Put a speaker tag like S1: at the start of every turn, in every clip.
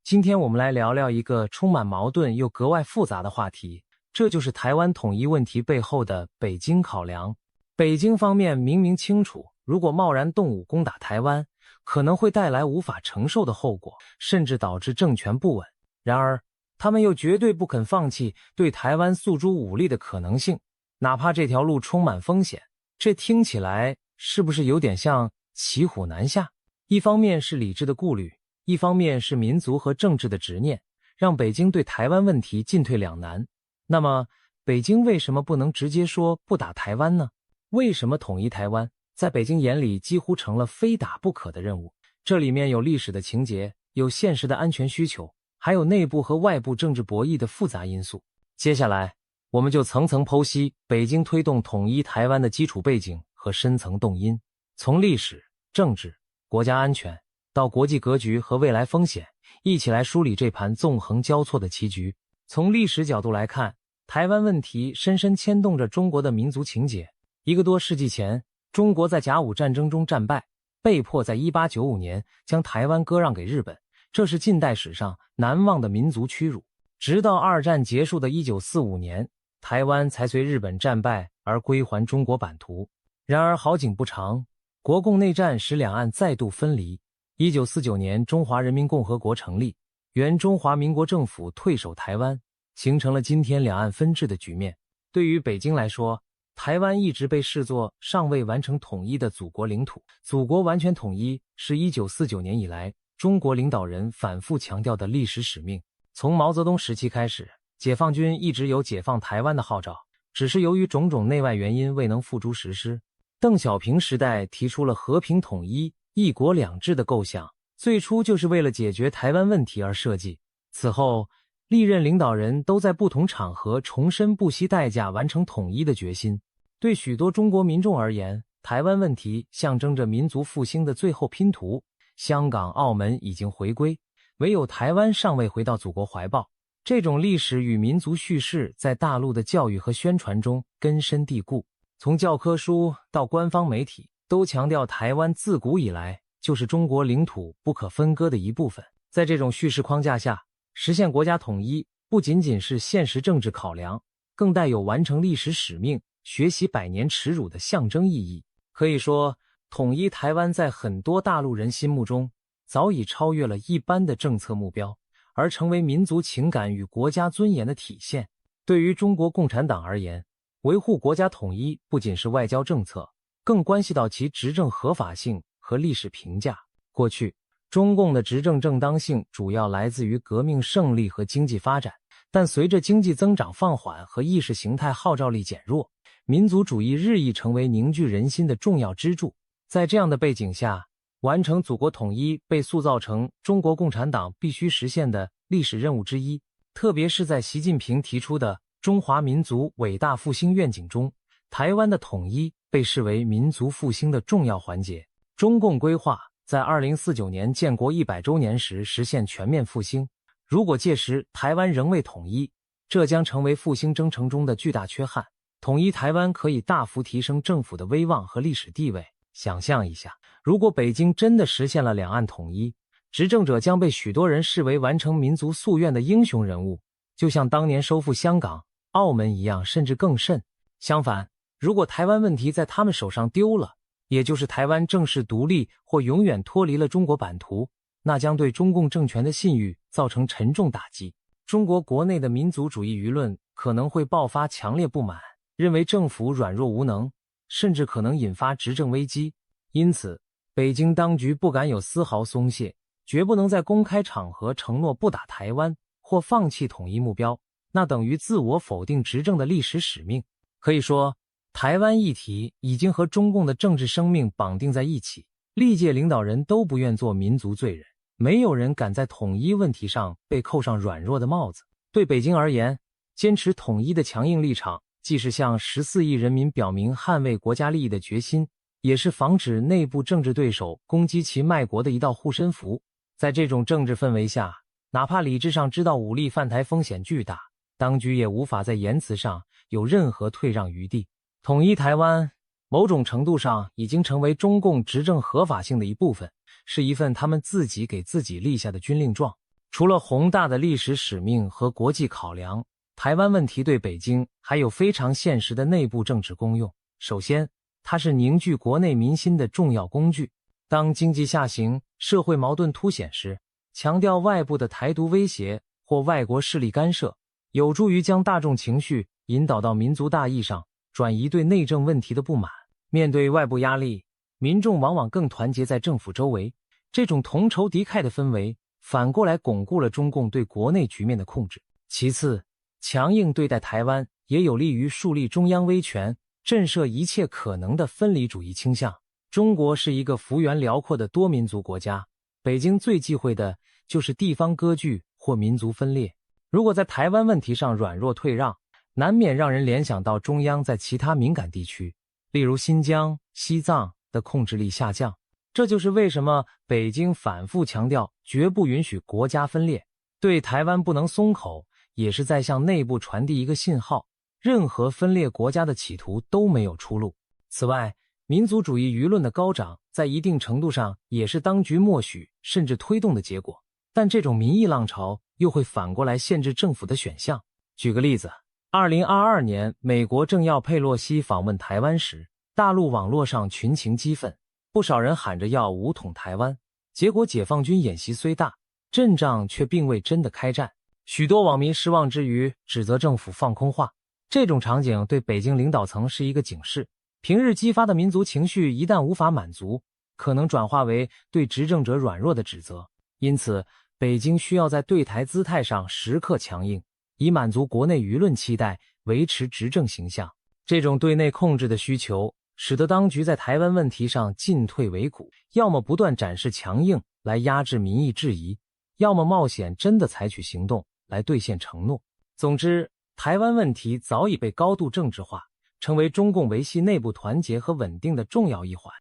S1: 今天我们来聊聊一个充满矛盾又格外复杂的话题，这就是台湾统一问题背后的北京考量。北京方面明明清楚，如果贸然动武攻打台湾，可能会带来无法承受的后果，甚至导致政权不稳。然而，他们又绝对不肯放弃对台湾诉诸武力的可能性，哪怕这条路充满风险。这听起来是不是有点像骑虎难下？一方面是理智的顾虑，一方面是民族和政治的执念，让北京对台湾问题进退两难。那么，北京为什么不能直接说不打台湾呢？为什么统一台湾在北京眼里几乎成了非打不可的任务？这里面有历史的情节，有现实的安全需求，还有内部和外部政治博弈的复杂因素。接下来，我们就层层剖析北京推动统一台湾的基础背景和深层动因，从历史、政治、国家安全到国际格局和未来风险，一起来梳理这盘纵横交错的棋局。从历史角度来看，台湾问题深深牵动着中国的民族情结。1个多世纪前，中国在甲午战争中战败，被迫在1895年将台湾割让给日本，这是近代史上难忘的民族屈辱。直到二战结束的1945年，台湾才随日本战败而归还中国版图。然而好景不长，国共内战使两岸再度分离。1949年，中华人民共和国成立，原中华民国政府退守台湾，形成了今天两岸分治的局面。对于北京来说，台湾一直被视作尚未完成统一的祖国领土。祖国完全统一是1949年以来中国领导人反复强调的历史使命。从毛泽东时期开始，解放军一直有解放台湾的号召，只是由于种种内外原因未能付诸实施。邓小平时代提出了和平统一、一国两制的构想，最初就是为了解决台湾问题而设计。此后，历任领导人都在不同场合重申不惜代价完成统一的决心。对许多中国民众而言，台湾问题象征着民族复兴的最后拼图。香港、澳门已经回归，唯有台湾尚未回到祖国怀抱。这种历史与民族叙事在大陆的教育和宣传中根深蒂固，从教科书到官方媒体都强调台湾自古以来就是中国领土不可分割的一部分。在这种叙事框架下，实现国家统一不仅仅是现实政治考量，更带有完成历史使命、学习百年耻辱的象征意义。可以说，统一台湾在很多大陆人心目中早已超越了一般的政策目标，而成为民族情感与国家尊严的体现。对于中国共产党而言，维护国家统一不仅是外交政策，更关系到其执政合法性和历史评价。过去，中共的执政正当性主要来自于革命胜利和经济发展，但随着经济增长放缓和意识形态号召力减弱，民族主义日益成为凝聚人心的重要支柱。在这样的背景下，完成祖国统一被塑造成中国共产党必须实现的历史任务之一。特别是在习近平提出的中华民族伟大复兴愿景中，台湾的统一被视为民族复兴的重要环节。中共规划在2049年建国100周年时实现全面复兴。如果届时台湾仍未统一，这将成为复兴征程中的巨大缺憾。统一台湾可以大幅提升政府的威望和历史地位。想象一下，如果北京真的实现了两岸统一，执政者将被许多人视为完成民族夙愿的英雄人物，就像当年收复香港、澳门一样，甚至更甚。相反，如果台湾问题在他们手上丢了，也就是台湾正式独立或永远脱离了中国版图，那将对中共政权的信誉造成沉重打击。中国国内的民族主义舆论可能会爆发强烈不满，认为政府软弱无能，甚至可能引发执政危机。因此，北京当局不敢有丝毫松懈，绝不能在公开场合承诺不打台湾或放弃统一目标，那等于自我否定执政的历史使命。可以说，台湾议题已经和中共的政治生命绑定在一起，历届领导人都不愿做民族罪人，没有人敢在统一问题上被扣上软弱的帽子。对北京而言，坚持统一的强硬立场，既是向14亿人民表明捍卫国家利益的决心，也是防止内部政治对手攻击其卖国的一道护身符。在这种政治氛围下，哪怕理智上知道武力犯台风险巨大，当局也无法在言辞上有任何退让余地。统一台湾某种程度上已经成为中共执政合法性的一部分，是一份他们自己给自己立下的军令状。除了宏大的历史使命和国际考量，台湾问题对北京还有非常现实的内部政治功用。首先，它是凝聚国内民心的重要工具。当经济下行、社会矛盾凸显时，强调外部的台独威胁或外国势力干涉，有助于将大众情绪引导到民族大义上，转移对内政问题的不满。面对外部压力，民众往往更团结在政府周围，这种同仇敌忾的氛围反过来巩固了中共对国内局面的控制。其次，强硬对待台湾也有利于树立中央威权，震慑一切可能的分离主义倾向。中国是一个幅员辽阔的多民族国家，北京最忌讳的就是地方割据或民族分裂。如果在台湾问题上软弱退让，难免让人联想到中央在其他敏感地区，例如新疆、西藏的控制力下降。这就是为什么北京反复强调绝不允许国家分裂，对台湾不能松口，也是在向内部传递一个信号，任何分裂国家的企图都没有出路。此外，民族主义舆论的高涨在一定程度上也是当局默许甚至推动的结果，但这种民意浪潮又会反过来限制政府的选项。举个例子，2022年美国政要佩洛西访问台湾时，大陆网络上群情激愤，不少人喊着要武统台湾，结果解放军演习虽大，阵仗却并未真的开战。许多网民失望之余指责政府放空话，这种场景对北京领导层是一个警示。平日激发的民族情绪一旦无法满足，可能转化为对执政者软弱的指责。因此，北京需要在对台姿态上时刻强硬，以满足国内舆论期待，维持执政形象。这种对内控制的需求，使得当局在台湾问题上进退维谷，要么不断展示强硬来压制民意质疑，要么冒险真的采取行动来兑现承诺。总之，台湾问题早已被高度政治化，成为中共维系内部团结和稳定的重要一环。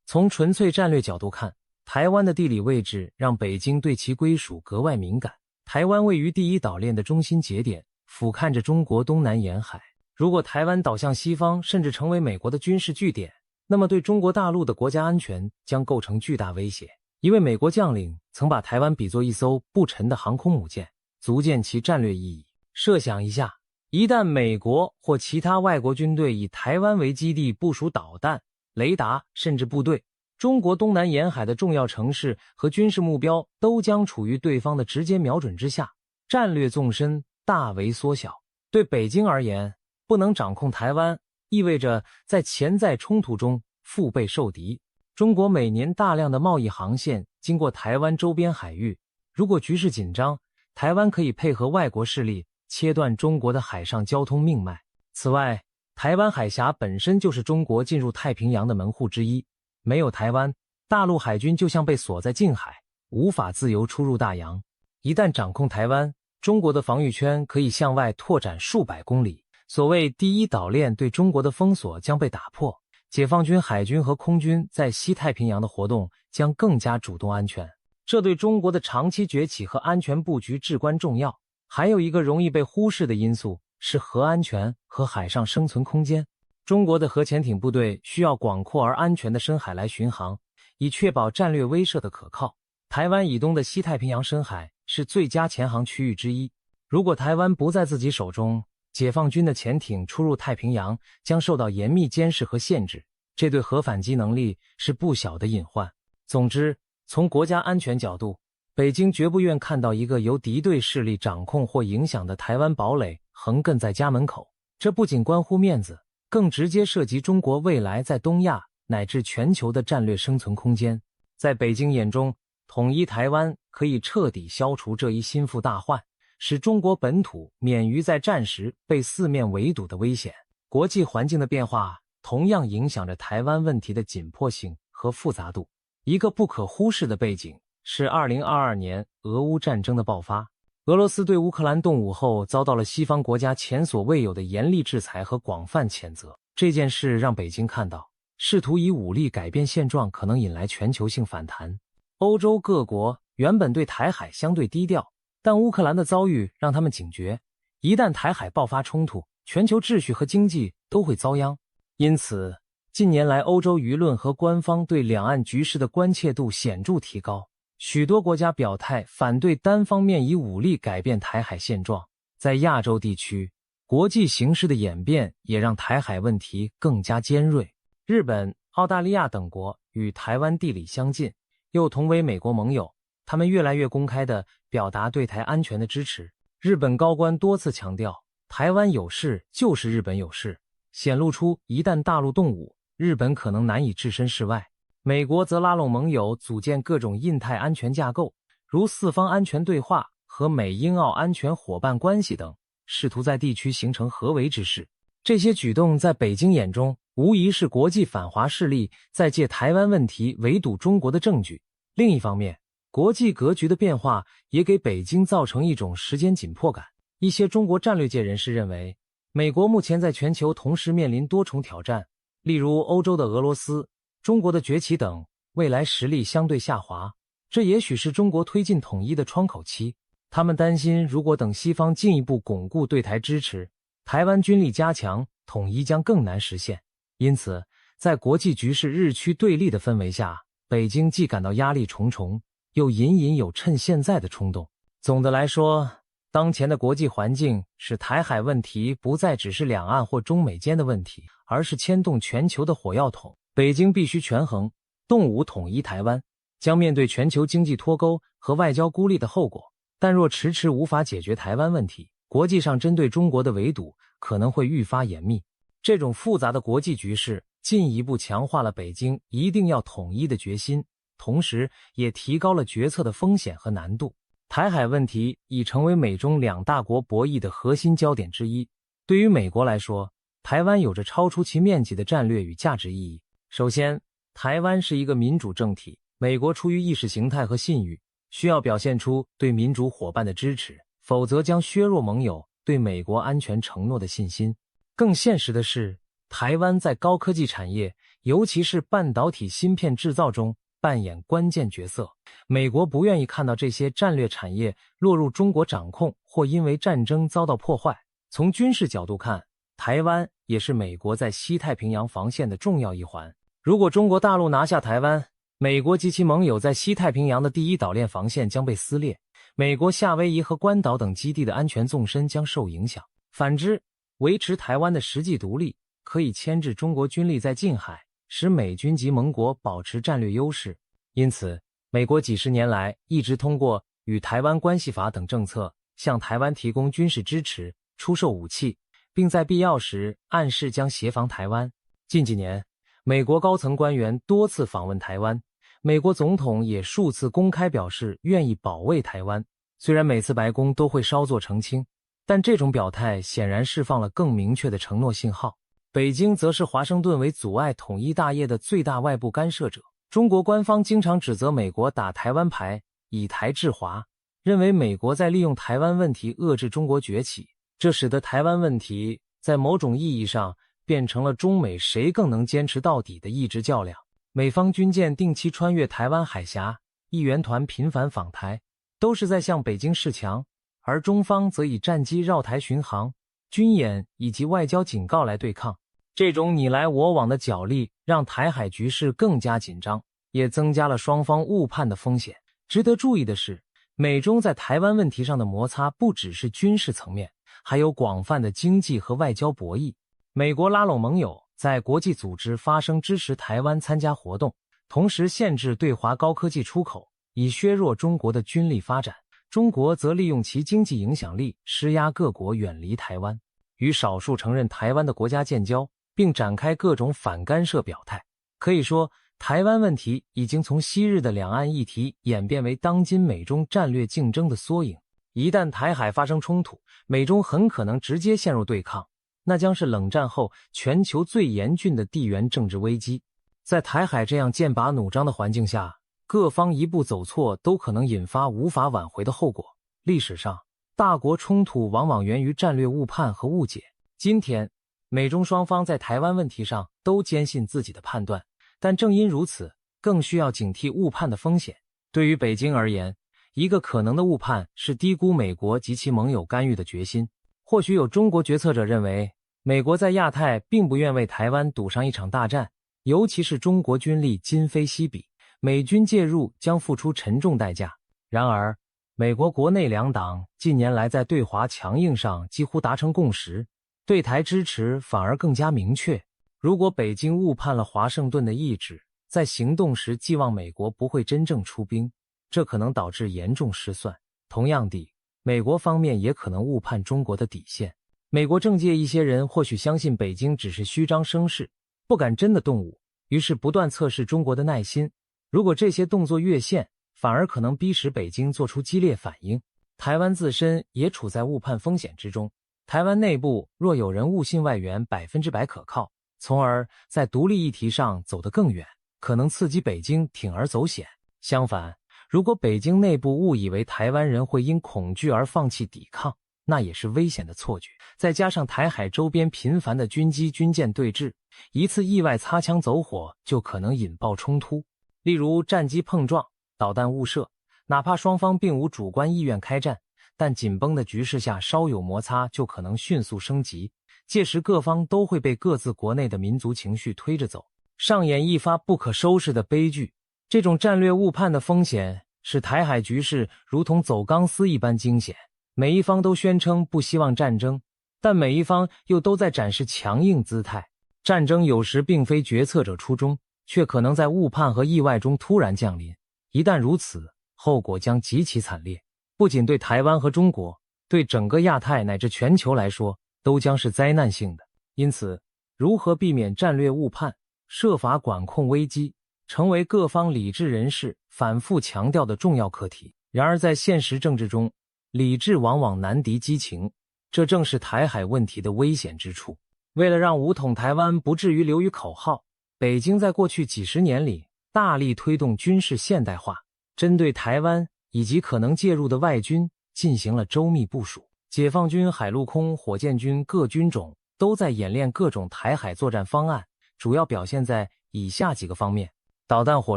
S1: 从纯粹战略角度看，台湾的地理位置让北京对其归属格外敏感。台湾位于第一岛链的中心节点，俯瞰着中国东南沿海。如果台湾倒向西方，甚至成为美国的军事据点，那么对中国大陆的国家安全将构成巨大威胁。一位美国将领曾把台湾比作一艘不沉的航空母舰，足见其战略意义。设想一下，一旦美国或其他外国军队以台湾为基地部署导弹、雷达甚至部队，中国东南沿海的重要城市和军事目标都将处于对方的直接瞄准之下，战略纵深大为缩小。对北京而言，不能掌控台湾，意味着在潜在冲突中腹背受敌。中国每年大量的贸易航线经过台湾周边海域，如果局势紧张，台湾可以配合外国势力切断中国的海上交通命脉。此外，台湾海峡本身就是中国进入太平洋的门户之一，没有台湾，大陆海军就像被锁在近海，无法自由出入大洋。一旦掌控台湾，中国的防御圈可以向外拓展数百公里，所谓第一岛链对中国的封锁将被打破，解放军海军和空军在西太平洋的活动将更加主动安全。这对中国的长期崛起和安全布局至关重要。还有一个容易被忽视的因素是核安全和海上生存空间。中国的核潜艇部队需要广阔而安全的深海来巡航，以确保战略威慑的可靠。台湾以东的西太平洋深海是最佳潜航区域之一。如果台湾不在自己手中，解放军的潜艇出入太平洋将受到严密监视和限制，这对核反击能力是不小的隐患。总之，从国家安全角度，北京绝不愿看到一个由敌对势力掌控或影响的台湾堡垒横亘在家门口。这不仅关乎面子，更直接涉及中国未来在东亚乃至全球的战略生存空间。在北京眼中，统一台湾可以彻底消除这一心腹大患，使中国本土免于在战时被四面围堵的危险。国际环境的变化同样影响着台湾问题的紧迫性和复杂度。一个不可忽视的背景是2022年俄乌战争的爆发。俄罗斯对乌克兰动武后遭到了西方国家前所未有的严厉制裁和广泛谴责。这件事让北京看到，试图以武力改变现状可能引来全球性反弹。欧洲各国原本对台海相对低调，但乌克兰的遭遇让他们警觉，一旦台海爆发冲突，全球秩序和经济都会遭殃。因此，近年来欧洲舆论和官方对两岸局势的关切度显著提高。许多国家表态反对单方面以武力改变台海现状。在亚洲地区，国际形势的演变也让台海问题更加尖锐。日本、澳大利亚等国与台湾地理相近，又同为美国盟友，他们越来越公开地表达对台安全的支持。日本高官多次强调，台湾有事就是日本有事，显露出一旦大陆动武，日本可能难以置身事外。美国则拉拢盟友组建各种印太安全架构，如四方安全对话和美英澳安全伙伴关系等，试图在地区形成合围之势。这些举动在北京眼中无疑是国际反华势力在借台湾问题围堵中国的证据。另一方面，国际格局的变化也给北京造成一种时间紧迫感。一些中国战略界人士认为，美国目前在全球同时面临多重挑战，例如欧洲的俄罗斯、中国的崛起等，未来实力相对下滑，这也许是中国推进统一的窗口期。他们担心，如果等西方进一步巩固对台支持，台湾军力加强，统一将更难实现。因此，在国际局势日趋对立的氛围下，北京既感到压力重重，又隐隐有趁现在的冲动。总的来说，当前的国际环境使台海问题不再只是两岸或中美间的问题，而是牵动全球的火药桶。北京必须权衡，动武统一台湾将面对全球经济脱钩和外交孤立的后果，但若迟迟无法解决台湾问题，国际上针对中国的围堵可能会愈发严密。这种复杂的国际局势进一步强化了北京一定要统一的决心，同时也提高了决策的风险和难度。台海问题已成为美中两大国博弈的核心焦点之一。对于美国来说，台湾有着超出其面积的战略与价值意义。首先，台湾是一个民主政体，美国出于意识形态和信誉，需要表现出对民主伙伴的支持，否则将削弱盟友对美国安全承诺的信心。更现实的是，台湾在高科技产业，尤其是半导体芯片制造中扮演关键角色。美国不愿意看到这些战略产业落入中国掌控，或因为战争遭到破坏。从军事角度看，台湾也是美国在西太平洋防线的重要一环。如果中国大陆拿下台湾，美国及其盟友在西太平洋的第一岛链防线将被撕裂，美国夏威夷和关岛等基地的安全纵深将受影响。反之，维持台湾的实际独立，可以牵制中国军力在近海，使美军及盟国保持战略优势。因此，美国几十年来一直通过与台湾关系法等政策，向台湾提供军事支持，出售武器，并在必要时暗示将协防台湾。近几年，美国高层官员多次访问台湾，美国总统也数次公开表示愿意保卫台湾。虽然每次白宫都会稍作澄清，但这种表态显然释放了更明确的承诺信号。北京则是华盛顿为阻碍统一大业的最大外部干涉者。中国官方经常指责美国打台湾牌，以台制华，认为美国在利用台湾问题遏制中国崛起，这使得台湾问题在某种意义上变成了中美谁更能坚持到底的意志较量。美方军舰定期穿越台湾海峡，议员团频繁访台，都是在向北京示强，而中方则以战机绕台巡航、军演以及外交警告来对抗。这种你来我往的角力让台海局势更加紧张，也增加了双方误判的风险。值得注意的是，美中在台湾问题上的摩擦不只是军事层面，还有广泛的经济和外交博弈。美国拉拢盟友在国际组织发声支持台湾参加活动，同时限制对华高科技出口，以削弱中国的军力发展。中国则利用其经济影响力施压各国远离台湾，与少数承认台湾的国家建交，并展开各种反干涉表态。可以说，台湾问题已经从昔日的两岸议题演变为当今美中战略竞争的缩影。一旦台海发生冲突，美中很可能直接陷入对抗，那将是冷战后全球最严峻的地缘政治危机。在台海这样剑拔弩张的环境下，各方一步走错都可能引发无法挽回的后果。历史上，大国冲突往往源于战略误判和误解。今天，美中双方在台湾问题上都坚信自己的判断，但正因如此，更需要警惕误判的风险。对于北京而言，一个可能的误判是低估美国及其盟友干预的决心。或许有中国决策者认为，美国在亚太并不愿为台湾赌上一场大战，尤其是中国军力今非昔比，美军介入将付出沉重代价。然而，美国国内两党近年来在对华强硬上几乎达成共识，对台支持反而更加明确。如果北京误判了华盛顿的意志，在行动时寄望美国不会真正出兵，这可能导致严重失算。同样地，美国方面也可能误判中国的底线。美国政界一些人或许相信北京只是虚张声势，不敢真的动武，于是不断测试中国的耐心。如果这些动作越线，反而可能逼使北京做出激烈反应。台湾自身也处在误判风险之中。台湾内部若有人误信外援100%可靠，从而在独立议题上走得更远，可能刺激北京铤而走险。相反，如果北京内部误以为台湾人会因恐惧而放弃抵抗，那也是危险的错觉。再加上台海周边频繁的军机军舰对峙，一次意外擦枪走火就可能引爆冲突，例如战机碰撞、导弹误射。哪怕双方并无主观意愿开战，但紧绷的局势下稍有摩擦就可能迅速升级，届时各方都会被各自国内的民族情绪推着走，上演一发不可收拾的悲剧。这种战略误判的风险使台海局势如同走钢丝一般惊险。每一方都宣称不希望战争，但每一方又都在展示强硬姿态。战争有时并非决策者初衷，却可能在误判和意外中突然降临。一旦如此，后果将极其惨烈，不仅对台湾和中国，对整个亚太乃至全球来说，都将是灾难性的。因此，如何避免战略误判，设法管控危机，成为各方理智人士反复强调的重要课题。然而在现实政治中，理智往往难敌激情，这正是台海问题的危险之处。为了让武统台湾不至于流于口号，北京在过去几十年里大力推动军事现代化，针对台湾以及可能介入的外军进行了周密部署。解放军海陆空火箭军各军种都在演练各种台海作战方案，主要表现在以下几个方面。导弹火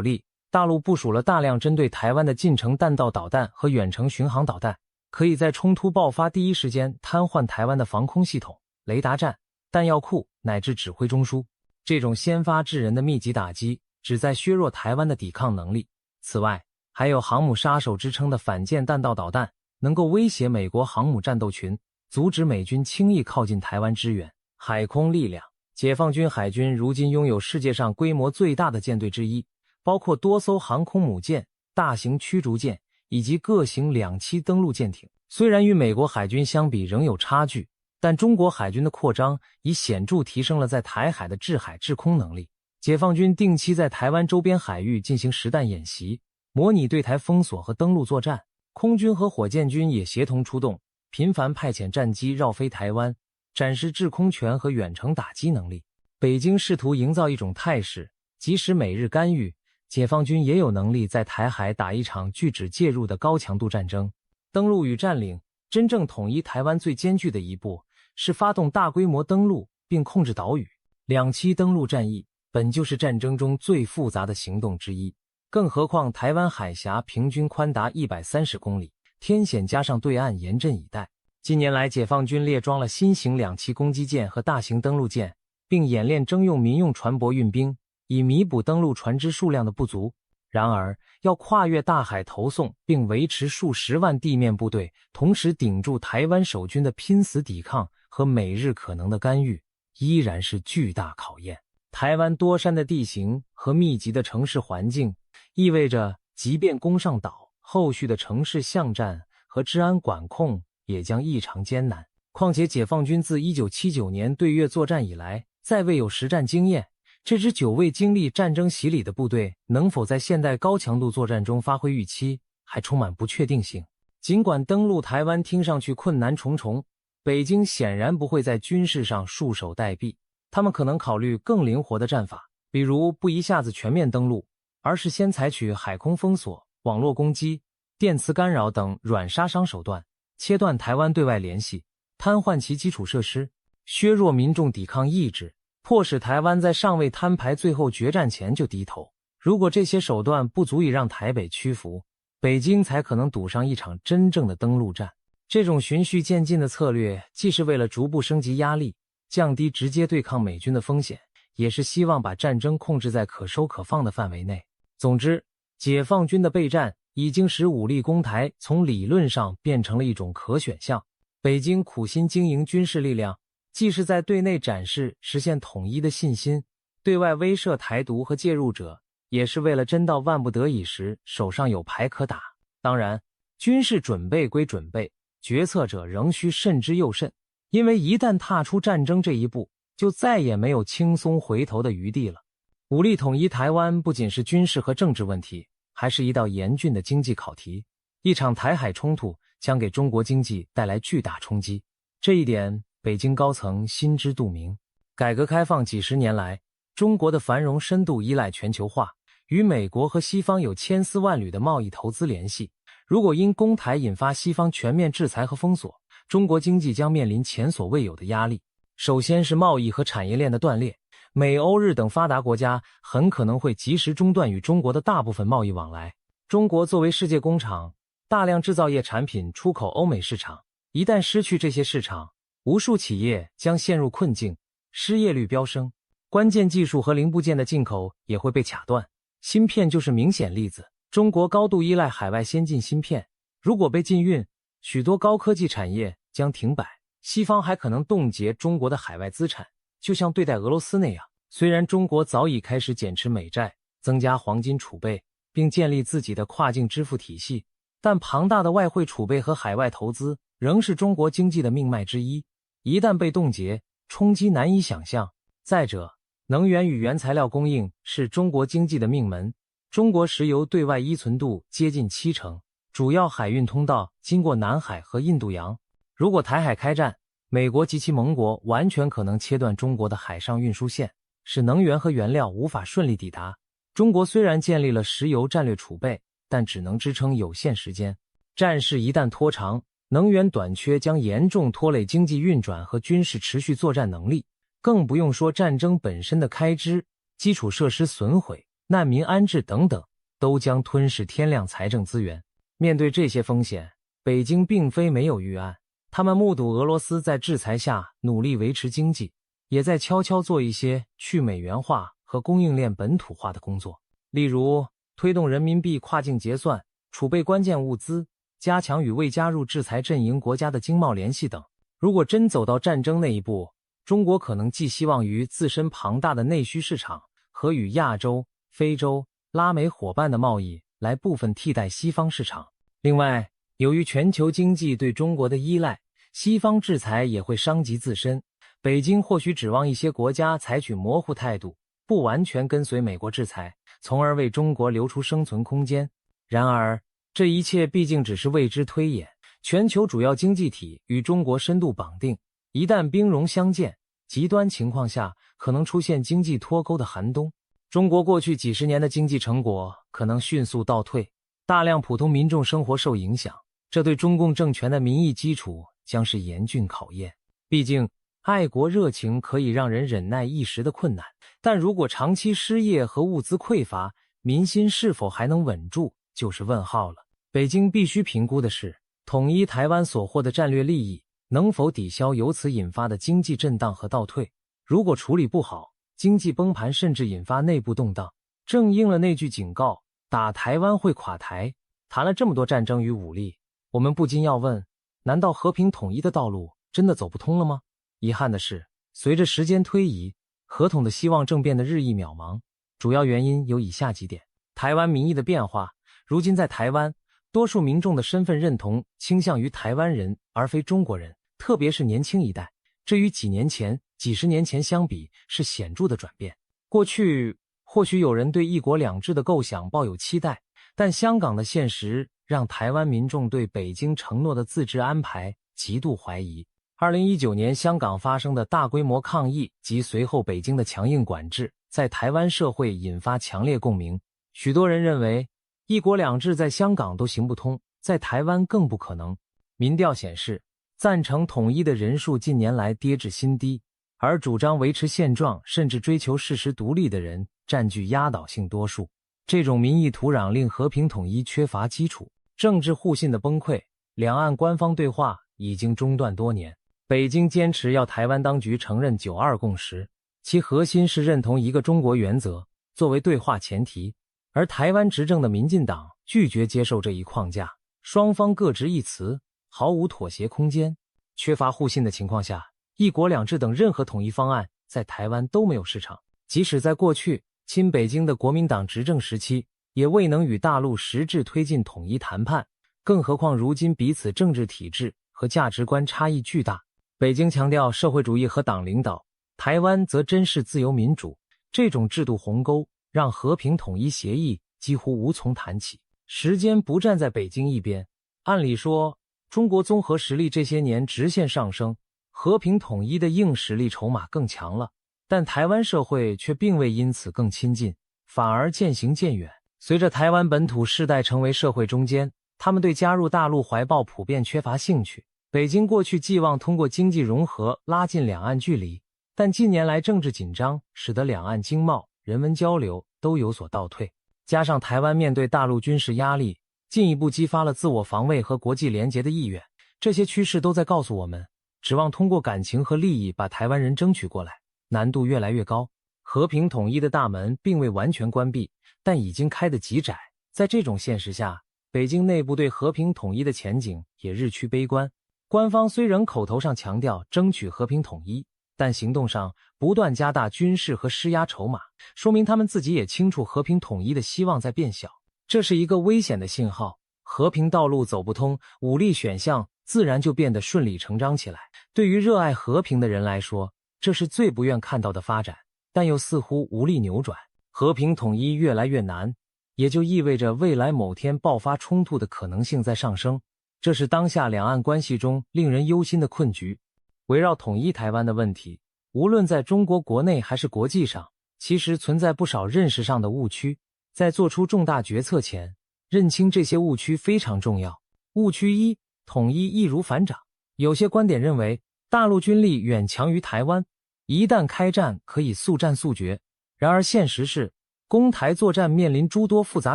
S1: 力，大陆部署了大量针对台湾的近程弹道导弹和远程巡航导弹，可以在冲突爆发第一时间瘫痪台湾的防空系统、雷达站、弹药库乃至指挥中枢。这种先发制人的密集打击旨在削弱台湾的抵抗能力。此外，还有航母杀手之称的反舰弹道导弹，能够威胁美国航母战斗群，阻止美军轻易靠近台湾支援。海空力量，解放军海军如今拥有世界上规模最大的舰队之一，包括多艘航空母舰、大型驱逐舰以及各型两栖登陆舰艇。虽然与美国海军相比仍有差距，但中国海军的扩张已显著提升了在台海的制海制空能力。解放军定期在台湾周边海域进行实弹演习，模拟对台封锁和登陆作战。空军和火箭军也协同出动，频繁派遣战机绕飞台湾，展示制空权和远程打击能力。北京试图营造一种态势，即使美日干预，解放军也有能力在台海打一场拒止介入的高强度战争。登陆与占领，真正统一台湾最艰巨的一步是发动大规模登陆并控制岛屿。两栖登陆战役本就是战争中最复杂的行动之一，更何况台湾海峡平均宽达130公里，天险加上对岸严阵以待。近年来，解放军列装了新型两栖攻击舰和大型登陆舰，并演练征用民用船舶运兵，以弥补登陆船只数量的不足。然而，要跨越大海投送并维持数十万地面部队，同时顶住台湾守军的拼死抵抗和美日可能的干预，依然是巨大考验。台湾多山的地形和密集的城市环境，意味着即便攻上岛，后续的城市巷战和治安管控也将异常艰难。况且解放军自1979年对越作战以来，再未有实战经验，这支久未经历战争洗礼的部队能否在现代高强度作战中发挥预期，还充满不确定性。尽管登陆台湾听上去困难重重，北京显然不会在军事上束手待毙，他们可能考虑更灵活的战法，比如不一下子全面登陆，而是先采取海空封锁、网络攻击、电磁干扰等软杀伤手段，切断台湾对外联系，瘫痪其基础设施，削弱民众抵抗意志，迫使台湾在尚未摊牌最后决战前就低头。如果这些手段不足以让台北屈服，北京才可能赌上一场真正的登陆战。这种循序渐进的策略，既是为了逐步升级压力，降低直接对抗美军的风险，也是希望把战争控制在可收可放的范围内。总之，解放军的备战已经使武力攻台从理论上变成了一种可选项。北京苦心经营军事力量，既是在对内展示实现统一的信心，对外威慑台独和介入者，也是为了真到万不得已时手上有牌可打。当然，军事准备归准备，决策者仍需慎之又慎，因为一旦踏出战争这一步，就再也没有轻松回头的余地了。武力统一台湾不仅是军事和政治问题，还是一道严峻的经济考题。一场台海冲突将给中国经济带来巨大冲击，这一点北京高层心知肚明。改革开放几十年来，中国的繁荣深度依赖全球化，与美国和西方有千丝万缕的贸易投资联系。如果因攻台引发西方全面制裁和封锁，中国经济将面临前所未有的压力。首先是贸易和产业链的断裂，美、欧、日等发达国家很可能会及时中断与中国的大部分贸易往来。中国作为世界工厂，大量制造业产品出口欧美市场，一旦失去这些市场，无数企业将陷入困境，失业率飙升，关键技术和零部件的进口也会被卡断。芯片就是明显例子，中国高度依赖海外先进芯片，如果被禁运，许多高科技产业将停摆，西方还可能冻结中国的海外资产，就像对待俄罗斯那样。虽然中国早已开始减持美债，增加黄金储备，并建立自己的跨境支付体系，但庞大的外汇储备和海外投资仍是中国经济的命脉之一，一旦被冻结，冲击难以想象。再者，能源与原材料供应是中国经济的命门，中国石油对外依存度接近70%，主要海运通道经过南海和印度洋。如果台海开战，美国及其盟国完全可能切断中国的海上运输线，使能源和原料无法顺利抵达。中国虽然建立了石油战略储备，但只能支撑有限时间。战事一旦拖长，能源短缺将严重拖累经济运转和军事持续作战能力，更不用说战争本身的开支、基础设施损毁、难民安置等等，都将吞噬天量财政资源。面对这些风险，北京并非没有预案，他们目睹俄罗斯在制裁下努力维持经济，也在悄悄做一些去美元化和供应链本土化的工作，例如推动人民币跨境结算、储备关键物资、加强与未加入制裁阵营国家的经贸联系等。如果真走到战争那一步，中国可能寄希望于自身庞大的内需市场和与亚洲、非洲、拉美伙伴的贸易来部分替代西方市场。另外，由于全球经济对中国的依赖，西方制裁也会伤及自身。北京或许指望一些国家采取模糊态度，不完全跟随美国制裁，从而为中国留出生存空间。然而，这一切毕竟只是未知推演。全球主要经济体与中国深度绑定，一旦兵戎相见，极端情况下可能出现经济脱钩的寒冬。中国过去几十年的经济成果可能迅速倒退，大量普通民众生活受影响，这对中共政权的民意基础将是严峻考验。毕竟，爱国热情可以让人忍耐一时的困难，但如果长期失业和物资匮乏，民心是否还能稳住，就是问号了。北京必须评估的是，统一台湾所获的战略利益能否抵消由此引发的经济震荡和倒退。如果处理不好，经济崩盘甚至引发内部动荡，正应了那句警告：打台湾会垮台。谈了这么多战争与武力，我们不禁要问，难道和平统一的道路真的走不通了吗？遗憾的是，随着时间推移，合统的希望正变得日益渺茫。主要原因有以下几点：台湾民意的变化。如今在台湾，多数民众的身份认同倾向于台湾人而非中国人，特别是年轻一代。这与几年前、几十年前相比是显著的转变。过去，或许有人对一国两制的构想抱有期待，但香港的现实让台湾民众对北京承诺的自治安排极度怀疑。2019年香港发生的大规模抗议及随后北京的强硬管制，在台湾社会引发强烈共鸣。许多人认为，一国两制在香港都行不通，在台湾更不可能。民调显示，赞成统一的人数近年来跌至新低，而主张维持现状甚至追求事实独立的人占据压倒性多数。这种民意土壤令和平统一缺乏基础，政治互信的崩溃，两岸官方对话已经中断多年。北京坚持要台湾当局承认九二共识，其核心是认同一个中国原则作为对话前提。而台湾执政的民进党拒绝接受这一框架，双方各执一词，毫无妥协空间。缺乏互信的情况下，一国两制等任何统一方案在台湾都没有市场。即使在过去亲北京的国民党执政时期，也未能与大陆实质推进统一谈判，更何况如今彼此政治体制和价值观差异巨大。北京强调社会主义和党领导，台湾则珍视自由民主，这种制度鸿沟让和平统一协议几乎无从谈起。时间不站在北京一边，按理说中国综合实力这些年直线上升，和平统一的硬实力筹码更强了，但台湾社会却并未因此更亲近，反而渐行渐远。随着台湾本土世代成为社会中坚，他们对加入大陆怀抱普遍缺乏兴趣。北京过去寄望通过经济融合拉近两岸距离，但近年来政治紧张使得两岸经贸、人文交流都有所倒退，加上台湾面对大陆军事压力，进一步激发了自我防卫和国际联结的意愿。这些趋势都在告诉我们，指望通过感情和利益把台湾人争取过来，难度越来越高。和平统一的大门并未完全关闭，但已经开得极窄。在这种现实下，北京内部对和平统一的前景也日趋悲观。官方虽仍口头上强调争取和平统一，但行动上不断加大军事和施压筹码，说明他们自己也清楚和平统一的希望在变小。这是一个危险的信号，和平道路走不通，武力选项自然就变得顺理成章起来。对于热爱和平的人来说，这是最不愿看到的发展，但又似乎无力扭转。和平统一越来越难，也就意味着未来某天爆发冲突的可能性在上升。这是当下两岸关系中令人忧心的困局。围绕统一台湾的问题，无论在中国国内还是国际上，其实存在不少认识上的误区。在做出重大决策前，认清这些误区非常重要。误区一，统一易如反掌。有些观点认为，大陆军力远强于台湾，一旦开战可以速战速决。然而现实是，攻台作战面临诸多复杂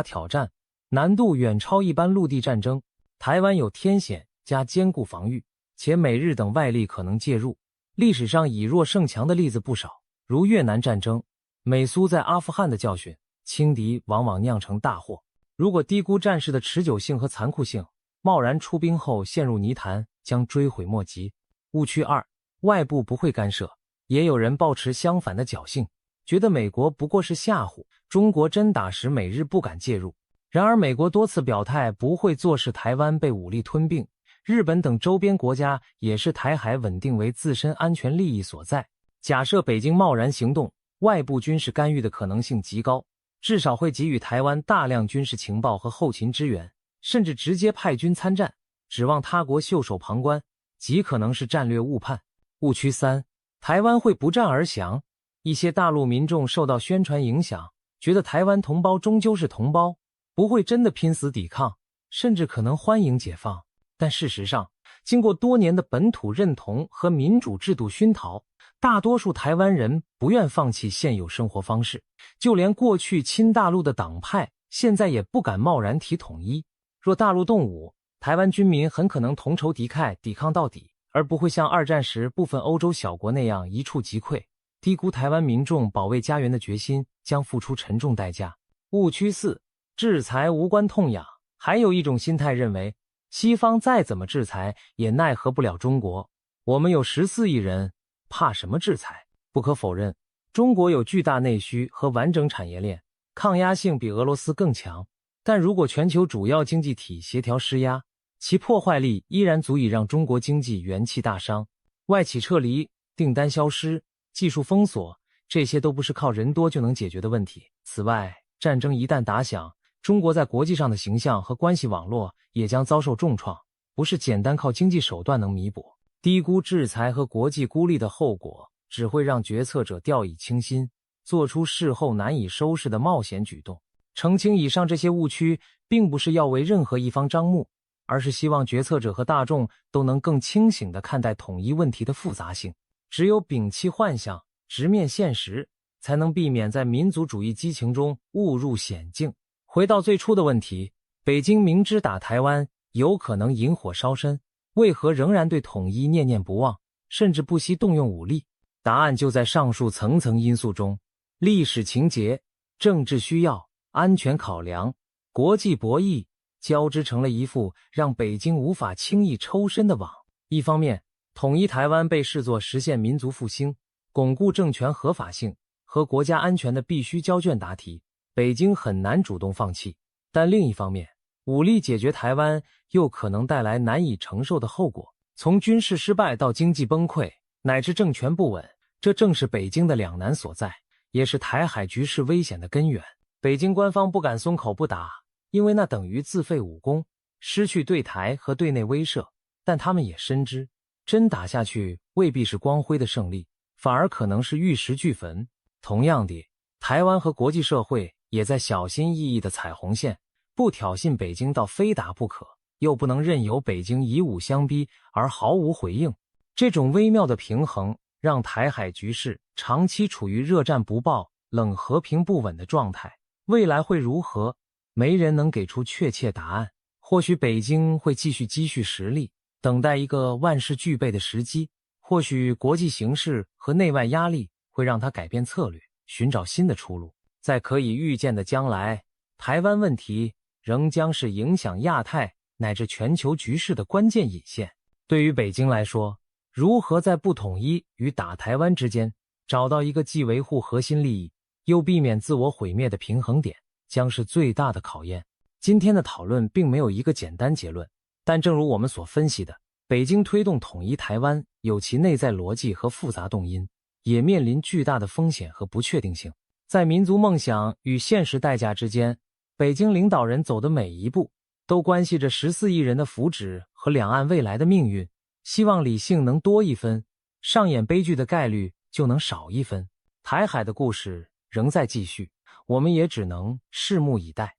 S1: 挑战，难度远超一般陆地战争。台湾有天险加坚固防御，且美日等外力可能介入。历史上以弱胜强的例子不少，如越南战争、美苏在阿富汗的教训，轻敌往往酿成大祸。如果低估战事的持久性和残酷性，贸然出兵后陷入泥潭，将追悔莫及。误区二，外部不会干涉。也有人抱持相反的侥幸，觉得美国不过是吓唬，中国真打时美日不敢介入。然而美国多次表态不会坐视台湾被武力吞并，日本等周边国家也是台海稳定为自身安全利益所在。假设北京贸然行动，外部军事干预的可能性极高，至少会给予台湾大量军事情报和后勤支援，甚至直接派军参战，指望他国袖手旁观，极可能是战略误判。误区三，台湾会不战而降。一些大陆民众受到宣传影响，觉得台湾同胞终究是同胞，不会真的拼死抵抗，甚至可能欢迎解放。但事实上，经过多年的本土认同和民主制度熏陶，大多数台湾人不愿放弃现有生活方式，就连过去亲大陆的党派现在也不敢贸然提统一。若大陆动武，台湾军民很可能同仇敌忾，抵抗到底，而不会像二战时部分欧洲小国那样一触即溃。低估台湾民众保卫家园的决心将付出沉重代价。误区四，制裁无关痛痒。还有一种心态认为，西方再怎么制裁也奈何不了中国，我们有14亿人，怕什么制裁？不可否认，中国有巨大内需和完整产业链，抗压性比俄罗斯更强。但如果全球主要经济体协调施压，其破坏力依然足以让中国经济元气大伤。外企撤离、订单消失、技术封锁，这些都不是靠人多就能解决的问题。此外，战争一旦打响，中国在国际上的形象和关系网络也将遭受重创，不是简单靠经济手段能弥补。低估制裁和国际孤立的后果，只会让决策者掉以轻心，做出事后难以收拾的冒险举动。澄清以上这些误区，并不是要为任何一方张目，而是希望决策者和大众都能更清醒地看待统一问题的复杂性。只有摒弃幻想，直面现实，才能避免在民族主义激情中误入险境。回到最初的问题，北京明知打台湾有可能引火烧身，为何仍然对统一念念不忘，甚至不惜动用武力？答案就在上述层层因素中：历史情节、政治需要、安全考量、国际博弈交织成了一副让北京无法轻易抽身的网。一方面，统一台湾被视作实现民族复兴、巩固政权合法性和国家安全的必须交卷答题，北京很难主动放弃。但另一方面，武力解决台湾又可能带来难以承受的后果，从军事失败到经济崩溃，乃至政权不稳，这正是北京的两难所在，也是台海局势危险的根源。北京官方不敢松口不打，因为那等于自废武功，失去对台和对内威慑，但他们也深知，真打下去未必是光辉的胜利，反而可能是玉石俱焚。同样的，台湾和国际社会也在小心翼翼的踩红线，不挑衅北京到非打不可，又不能任由北京以武相逼而毫无回应。这种微妙的平衡让台海局势长期处于热战不爆、冷和平不稳的状态。未来会如何，没人能给出确切答案。或许北京会继续积蓄实力，等待一个万事俱备的时机，或许国际形势和内外压力会让他改变策略，寻找新的出路。在可以预见的将来，台湾问题仍将是影响亚太乃至全球局势的关键引线。对于北京来说，如何在不统一与打台湾之间找到一个既维护核心利益又避免自我毁灭的平衡点，将是最大的考验。今天的讨论并没有一个简单结论，但正如我们所分析的，北京推动统一台湾有其内在逻辑和复杂动因，也面临巨大的风险和不确定性。在民族梦想与现实代价之间，北京领导人走的每一步都关系着14亿人的福祉和两岸未来的命运。希望理性能多一分，上演悲剧的概率就能少一分。台海的故事仍在继续，我们也只能拭目以待。